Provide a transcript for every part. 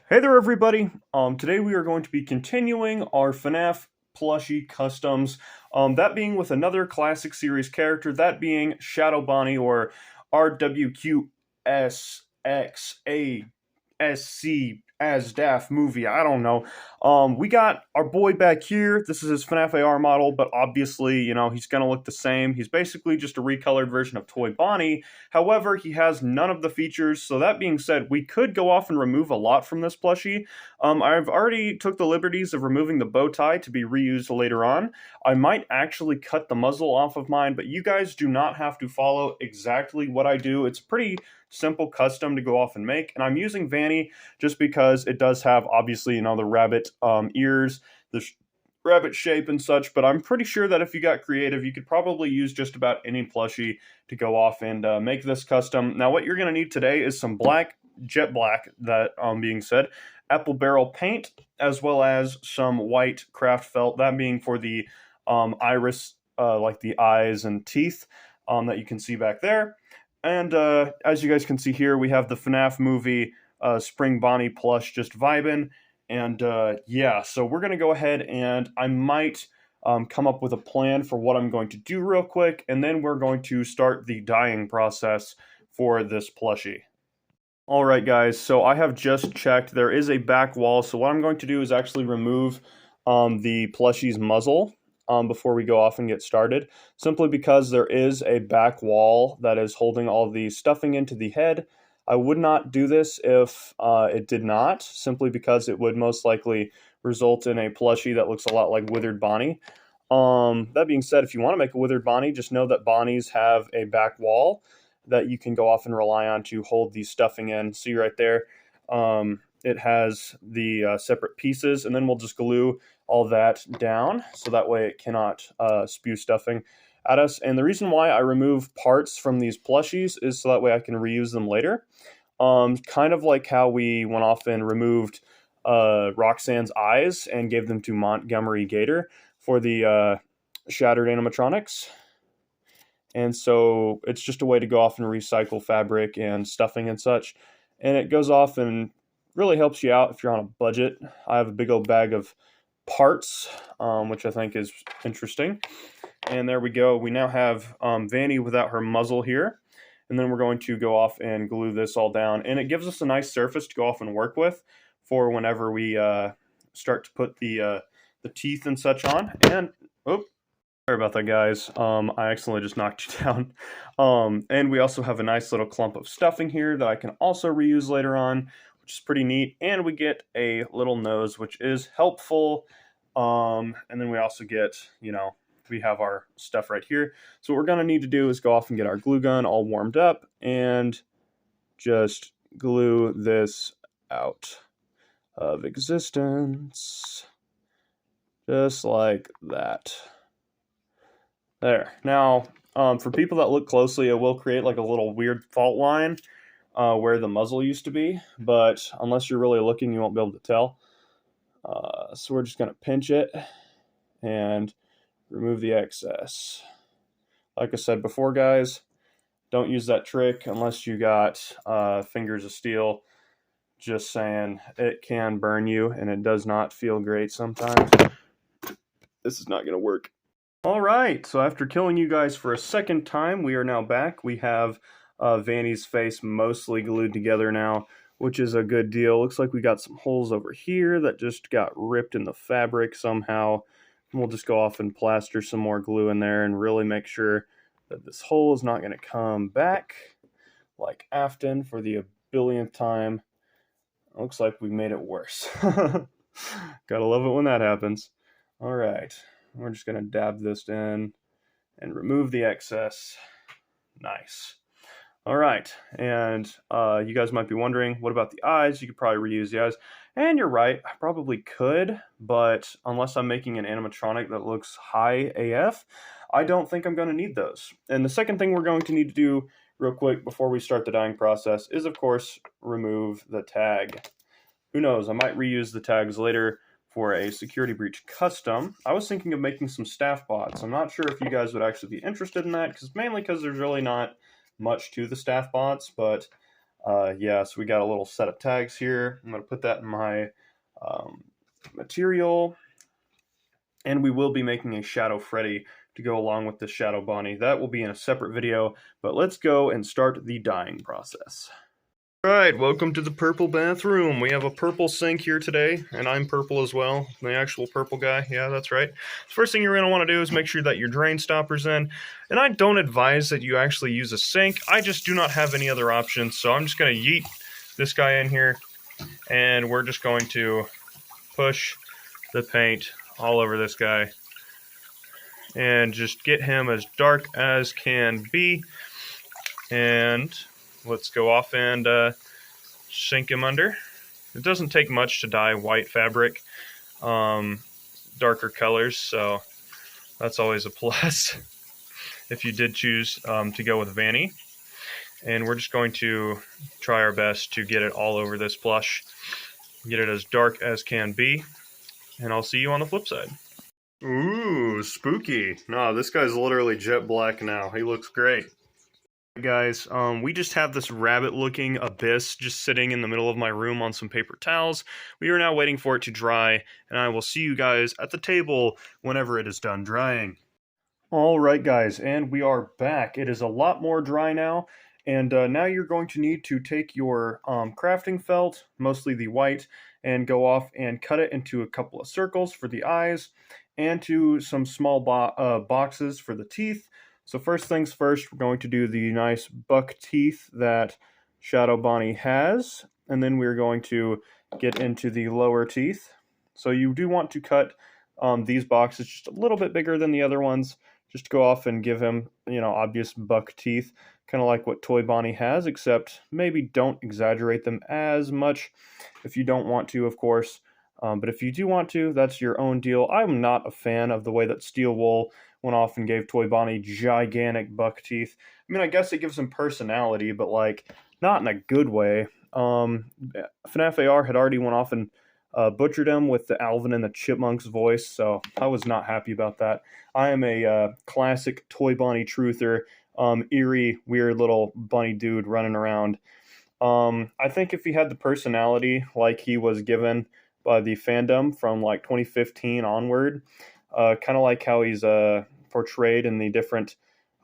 Hey there, everybody. Today we are going to be continuing our FNAF plushie customs. That being with another classic series character, that being Shadow Bonnie or RWQSXASC as Daft movie. I don't know. We got our boy back here. This is his FNAF AR model, but obviously, he's gonna look the same. He's basically just a recolored version of Toy Bonnie. However, he has none of the features. So that being said, we could go off and remove a lot from this plushie. I've already took the liberties of removing the bow tie to be reused later on. I might actually cut the muzzle off of mine, but you guys do not have to follow exactly what I do. It's pretty simple custom to go off and make, and I'm using Vanny just because it does have obviously the rabbit ears, the rabbit shape and such, but I'm pretty sure that if you got creative, you could probably use just about any plushie to go off and make this custom. Now what you're going to need today is some jet black, that being said, apple barrel paint, as well as some white craft felt, that being for the iris, like the eyes and teeth that you can see back there. And as you guys can see here, we have the FNAF movie Spring Bonnie plush just vibing. And yeah, so we're going to go ahead and I might come up with a plan for what I'm going to do real quick. And then we're going to start the dyeing process for this plushie. All right, guys, so I have just checked. There is a back wall. So what I'm going to do is actually remove the plushie's muzzle before we go off and get started, simply because there is a back wall that is holding all the stuffing into the head. I would not do this if it did not, simply because it would most likely result in a plushie that looks a lot like Withered Bonnie. That being said, if you want to make a Withered Bonnie, just know that Bonnies have a back wall that you can go off and rely on to hold the stuffing in. See right there? It has the separate pieces, and then we'll just glue all that down so that way it cannot spew stuffing at us. And the reason why I remove parts from these plushies is so that way I can reuse them later. Kind of like how we went off and removed Roxanne's eyes and gave them to Montgomery Gator for the shattered animatronics. And so it's just a way to go off and recycle fabric and stuffing and such. And it goes off and really helps you out if you're on a budget. I have a big old bag of parts, which I think is interesting. And there we go. We now have Vanny without her muzzle here. And then we're going to go off and glue this all down. And it gives us a nice surface to go off and work with for whenever we start to put the teeth and such on. And, oh, sorry about that, guys. I accidentally just knocked you down. And we also have a nice little clump of stuffing here that I can also reuse later on, which is pretty neat. And we get a little nose, which is helpful. And then we also get, we have our stuff right here. So what we're going to need to do is go off and get our glue gun all warmed up and just glue this out of existence. Just like that. There. Now, for people that look closely, it will create like a little weird fault line where the muzzle used to be, but unless you're really looking, you won't be able to tell. So we're just going to pinch it and remove the excess. Like I said before, guys, don't use that trick unless you got fingers of steel. Just saying, it can burn you, and it does not feel great sometimes. This is not going to work. All right, so after killing you guys for a second time, we are now back. We have Vanny's face mostly glued together now, which is a good deal. Looks like we got some holes over here that just got ripped in the fabric somehow. We'll just go off and plaster some more glue in there and really make sure that this hole is not going to come back like Afton for the billionth time. Looks like we made it worse. Gotta love it when that happens. All right. We're just going to dab this in and remove the excess. Nice. All right. And you guys might be wondering, what about the eyes? You could probably reuse the eyes. And you're right. I probably could, but unless I'm making an animatronic that looks high AF, I don't think I'm going to need those. And the second thing we're going to need to do real quick before we start the dyeing process is, of course, remove the tag. Who knows? I might reuse the tags later for a security breach custom. I was thinking of making some staff bots. I'm not sure if you guys would actually be interested in that, mainly because there's really not much to the staff bots, but Yeah, so we got a little set of tags here. I'm going to put that in my um, material, and we will be making a Shadow Freddy to go along with the Shadow Bonnie. That will be in a separate video, but let's go and start the dyeing process. Alright, welcome to the purple bathroom. We have a purple sink here today, and I'm purple as well. The actual purple guy, yeah, that's right. First thing you're going to want to do is make sure that your drain stopper's in. And I don't advise that you actually use a sink. I just do not have any other options, so I'm just going to yeet this guy in here, and we're just going to push the paint all over this guy. And just get him as dark as can be. And let's go off and sink him under. It doesn't take much to dye white fabric, darker colors, so that's always a plus if you did choose to go with Vanny. And we're just going to try our best to get it all over this plush, get it as dark as can be, and I'll see you on the flip side. Ooh, spooky. No, this guy's literally jet black now. He looks great. Guys, we just have this rabbit-looking abyss just sitting in the middle of my room on some paper towels. We are now waiting for it to dry, and I will see you guys at the table whenever it is done drying. Alright guys, and we are back. It is a lot more dry now, and now you're going to need to take your crafting felt, mostly the white, and go off and cut it into a couple of circles for the eyes, and to some small boxes for the teeth. So first things first, we're going to do the nice buck teeth that Shadow Bonnie has, and then we're going to get into the lower teeth. So you do want to cut these boxes just a little bit bigger than the other ones, just to go off and give him, obvious buck teeth, kind of like what Toy Bonnie has, except maybe don't exaggerate them as much if you don't want to, of course. But if you do want to, that's your own deal. I'm not a fan of the way that Steel Wool went off and gave Toy Bonnie gigantic buck teeth. I mean, I guess it gives him personality, but, not in a good way. FNAF AR had already went off and butchered him with the Alvin and the Chipmunks voice, so I was not happy about that. I am a classic Toy Bonnie truther, eerie, weird little bunny dude running around. I think if he had the personality like he was given by the fandom from 2015 onward, kind of like how he's portrayed in the different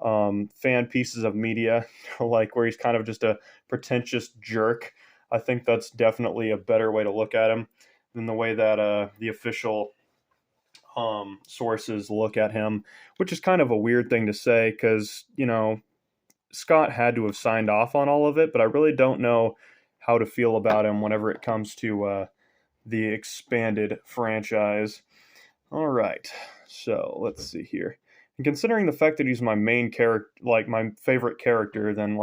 fan pieces of media, like where he's kind of just a pretentious jerk. I think that's definitely a better way to look at him than the way that the official sources look at him, which is kind of a weird thing to say because, Scott had to have signed off on all of it, but I really don't know how to feel about him whenever it comes to the expanded franchise. All right, so let's see here. And considering the fact that he's my main character, my favorite character, then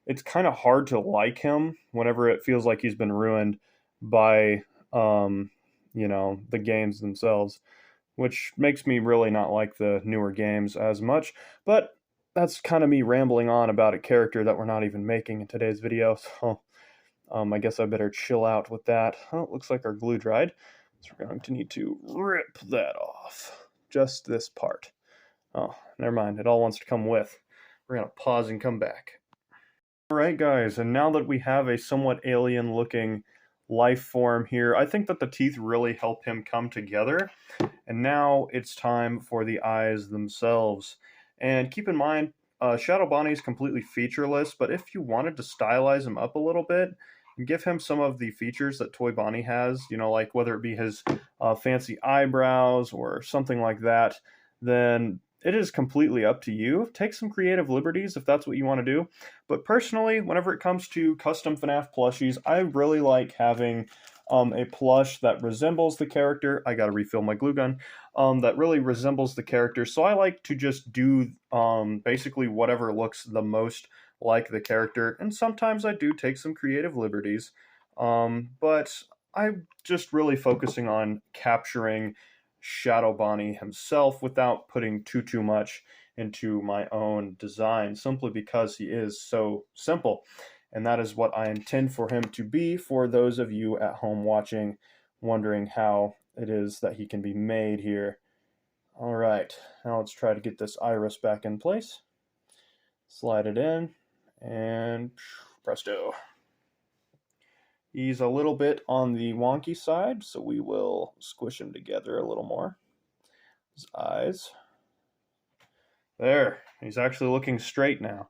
it's kind of hard to like him whenever it feels like he's been ruined by the games themselves, which makes me really not like the newer games as much. But that's kind of me rambling on about a character that we're not even making in today's video, so I guess I better chill out with that. Oh, it looks like our glue dried, so we're going to need to rip that off. Just this part. Oh, never mind. It all wants to come with. We're going to pause and come back. Alright guys, and now that we have a somewhat alien-looking life form here, I think that the teeth really help him come together. And now it's time for the eyes themselves. And keep in mind, Shadow Bonnie is completely featureless, but if you wanted to stylize him up a little bit, and give him some of the features that Toy Bonnie has, like whether it be his fancy eyebrows or something like that, then it is completely up to you. Take some creative liberties if that's what you want to do. But personally, whenever it comes to custom FNAF plushies, I really like having a plush that resembles the character. I gotta refill my glue gun. That really resembles the character. So I like to just do basically whatever looks the most like the character. And sometimes I do take some creative liberties. But I'm just really focusing on capturing Shadow Bonnie himself without putting too much into my own design, simply because he is so simple. And that is what I intend for him to be for those of you at home watching, wondering how it is that he can be made here. All right, now let's try to get this iris back in place. Slide it in, and presto. He's a little bit on the wonky side, so we will squish him together a little more. His eyes. There. He's actually looking straight now.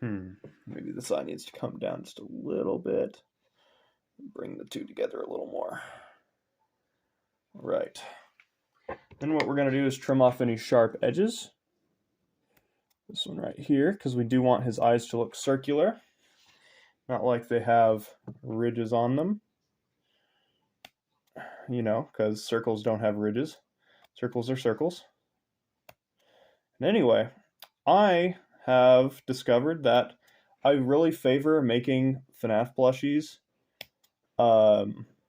Maybe this eye needs to come down just a little bit. Bring the two together a little more. Right. Then what we're going to do is trim off any sharp edges. This one right here, because we do want his eyes to look circular. Not like they have ridges on them. You know, because circles don't have ridges. Circles are circles. And anyway, I have discovered that I really favor making FNAF plushies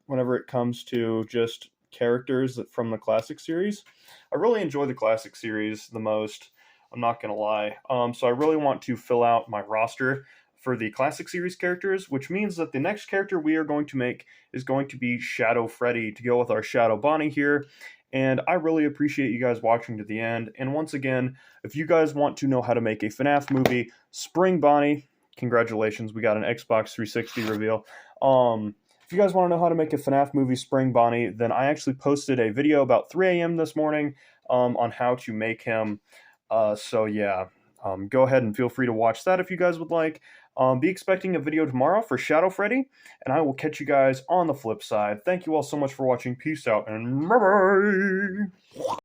whenever it comes to just characters from the classic series. I really enjoy the classic series the most, I'm not going to lie. So I really want to fill out my roster for the classic series characters, which means that the next character we are going to make is going to be Shadow Freddy to go with our Shadow Bonnie here. And I really appreciate you guys watching to the end. And once again, if you guys want to know how to make a FNAF movie, Spring Bonnie, congratulations, we got an Xbox 360 reveal. If you guys want to know how to make a FNAF movie, Spring Bonnie, then I actually posted a video about 3 a.m. this morning on how to make him. So yeah, go ahead and feel free to watch that if you guys would like. Be expecting a video tomorrow for Shadow Freddy, and I will catch you guys on the flip side. Thank you all so much for watching. Peace out, and bye-bye!